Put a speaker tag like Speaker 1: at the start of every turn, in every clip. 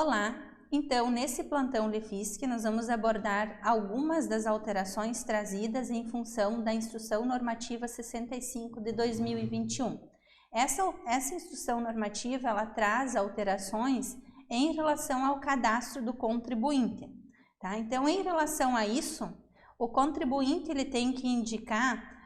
Speaker 1: Olá! Então, nesse plantão LEFISC, nós vamos abordar algumas das alterações trazidas em função da Instrução Normativa 65 de 2021. Essa instrução normativa, ela traz alterações em relação ao cadastro do contribuinte. Tá? Então, em relação a isso, o contribuinte ele tem que indicar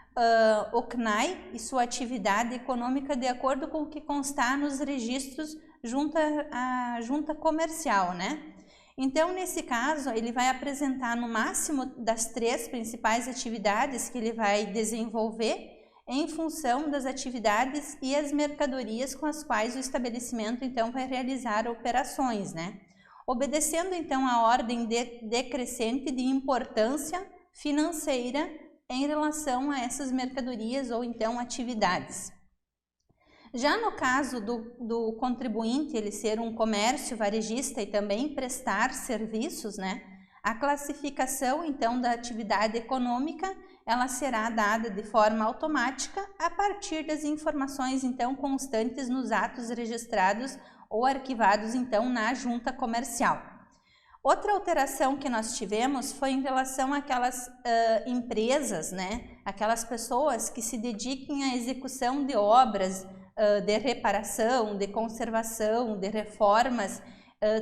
Speaker 1: o CNAE e sua atividade econômica de acordo com o que constar nos registros junto à junta comercial, né? Então, nesse caso, ele vai apresentar no máximo das 3 principais atividades que ele vai desenvolver em função das atividades e as mercadorias com as quais o estabelecimento, então, vai realizar operações, né? Obedecendo, então, a ordem decrescente de importância financeira em relação a essas mercadorias ou, então, atividades. Já no caso do contribuinte, ele ser um comércio varejista e também prestar serviços, né? A classificação, então, da atividade econômica, ela será dada de forma automática a partir das informações, então, constantes nos atos registrados ou arquivados, então, na junta comercial. Outra alteração que nós tivemos foi em relação àquelas empresas, né? Aquelas pessoas que se dediquem à execução de obras de reparação, de conservação, de reformas,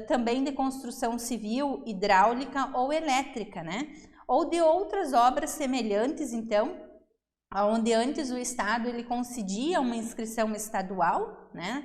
Speaker 1: também de construção civil, hidráulica ou elétrica, né? Ou de outras obras semelhantes, então, onde antes o Estado ele concedia uma inscrição estadual, né?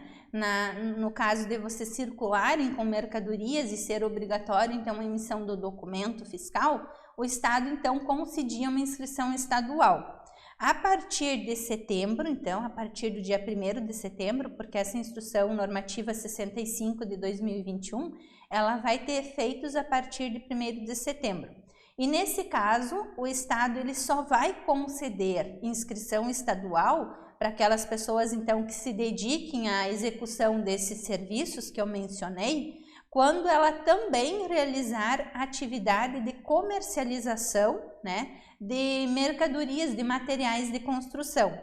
Speaker 1: No caso de você circularem com mercadorias e ser obrigatório, então, a emissão do documento fiscal, o Estado, então, concedia uma inscrição estadual. A partir de setembro, então, a partir do dia 1º de setembro, porque essa Instrução Normativa 65 de 2021, ela vai ter efeitos a partir de 1º de setembro. E nesse caso, o Estado ele só vai conceder inscrição estadual para aquelas pessoas, então, que se dediquem à execução desses serviços que eu mencionei, quando ela também realizar atividade de comercialização, né, de mercadorias, de materiais de construção.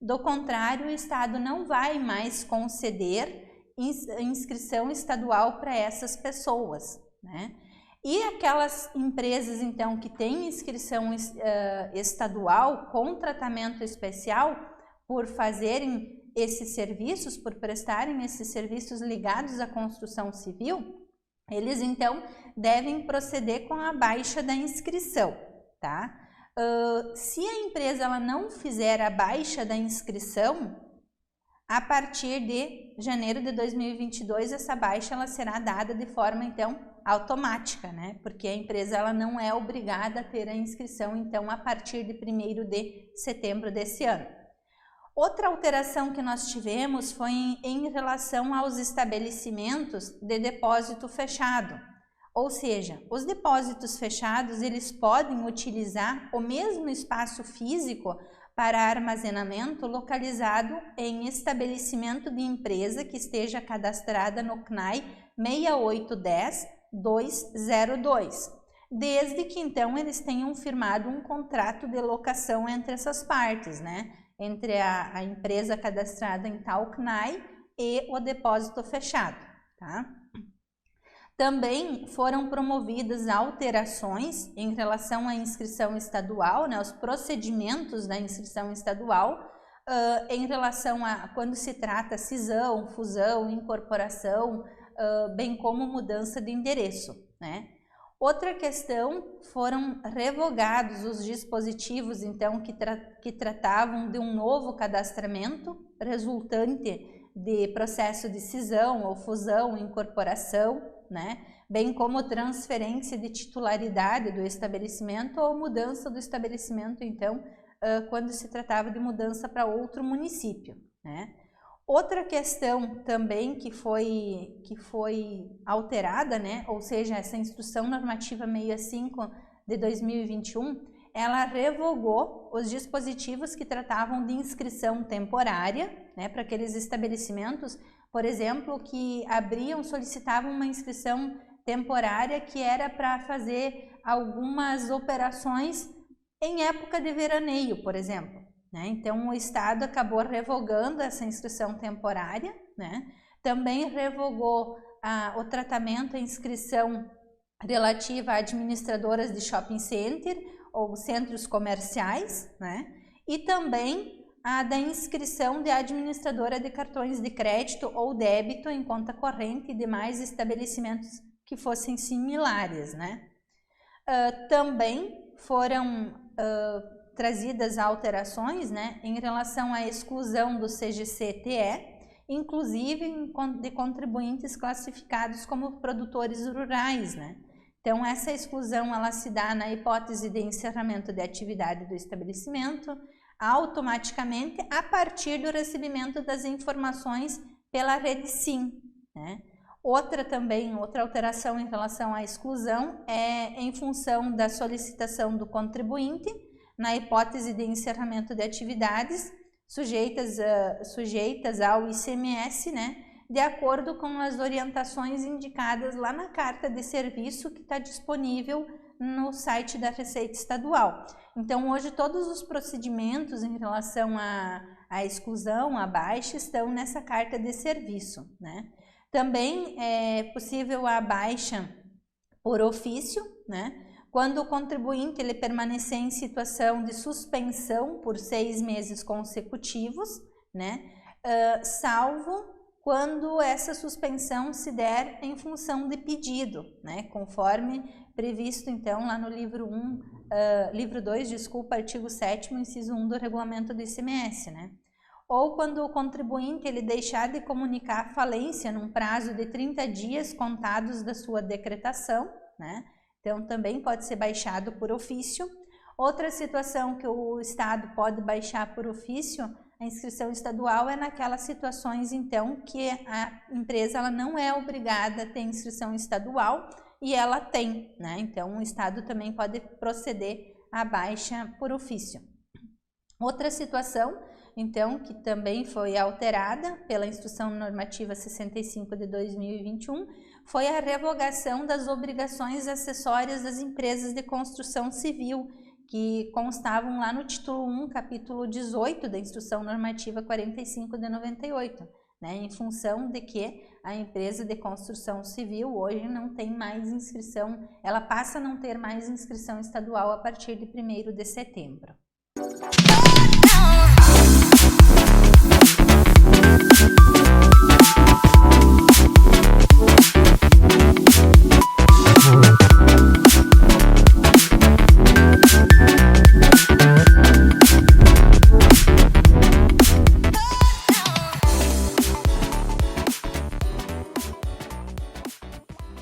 Speaker 1: Do contrário, o Estado não vai mais conceder inscrição estadual para essas pessoas, né? E aquelas empresas, então, que têm inscrição estadual com tratamento especial por fazerem esses serviços, por prestarem esses serviços ligados à construção civil, eles, então, devem proceder com a baixa da inscrição, tá? Se a empresa ela não fizer a baixa da inscrição, a partir de janeiro de 2022, essa baixa ela será dada de forma, então, automática, né? Porque a empresa ela não é obrigada a ter a inscrição, então, a partir de 1º de setembro desse ano. Outra alteração que nós tivemos foi em relação aos estabelecimentos de depósito fechado. Ou seja, os depósitos fechados, eles podem utilizar o mesmo espaço físico para armazenamento localizado em estabelecimento de empresa que esteja cadastrada no CNAE 6810-202, desde que então eles tenham firmado um contrato de locação entre essas partes, né? Entre a empresa cadastrada em tal CNAE e o depósito fechado, tá? Também foram promovidas alterações em relação à inscrição estadual, né, os procedimentos da inscrição estadual, em relação a quando se trata cisão, fusão, incorporação, bem como mudança de endereço, né? Outra questão, foram revogados os dispositivos, então, que tratavam de um novo cadastramento resultante de processo de cisão ou fusão, incorporação, né? Bem como transferência de titularidade do estabelecimento ou mudança do estabelecimento, então, quando se tratava de mudança para outro município, né? Outra questão também que foi alterada, né? Ou seja, essa Instrução Normativa 65 de 2021, ela revogou os dispositivos que tratavam de inscrição temporária, né? Para aqueles estabelecimentos, por exemplo, que solicitavam uma inscrição temporária que era para fazer algumas operações em época de veraneio, por exemplo, né? Então, o Estado acabou revogando essa inscrição temporária, né? Também revogou o tratamento, a inscrição relativa a administradoras de shopping center ou centros comerciais, né? E também a da inscrição de administradora de cartões de crédito ou débito em conta corrente e demais estabelecimentos que fossem similares, né? Também foram trazidas alterações, né, em relação à exclusão do CGC-TE, inclusive de contribuintes classificados como produtores rurais, né? Então, essa exclusão ela se dá na hipótese de encerramento de atividade do estabelecimento, automaticamente a partir do recebimento das informações pela rede SIM, né? Outra alteração em relação à exclusão é em função da solicitação do contribuinte, na hipótese de encerramento de atividades sujeitas ao ICMS, né, de acordo com as orientações indicadas lá na carta de serviço que está disponível no site da Receita Estadual. Então, hoje todos os procedimentos em relação à exclusão, à baixa, estão nessa carta de serviço, né? Também é possível a baixa por ofício, né? Quando o contribuinte ele permanecer em situação de suspensão por 6 meses consecutivos, né? Salvo quando essa suspensão se der em função de pedido, né? Conforme previsto, então, lá no livro 2, artigo 7º, inciso 1 do regulamento do ICMS, né? Ou quando o contribuinte ele deixar de comunicar a falência num prazo de 30 dias contados da sua decretação, né? Então, também pode ser baixado por ofício. Outra situação que o Estado pode baixar por ofício a inscrição estadual é naquelas situações, então, que a empresa ela não é obrigada a ter inscrição estadual e ela tem, né? Então, o Estado também pode proceder à baixa por ofício. Outra situação, então, que também foi alterada pela Instrução Normativa 65 de 2021, foi a revogação das obrigações acessórias das empresas de construção civil, que constavam lá no título 1, capítulo 18 da Instrução Normativa 45 de 98, né, em função de que a empresa de construção civil hoje não tem mais inscrição, ela passa a não ter mais inscrição estadual a partir de 1º de setembro.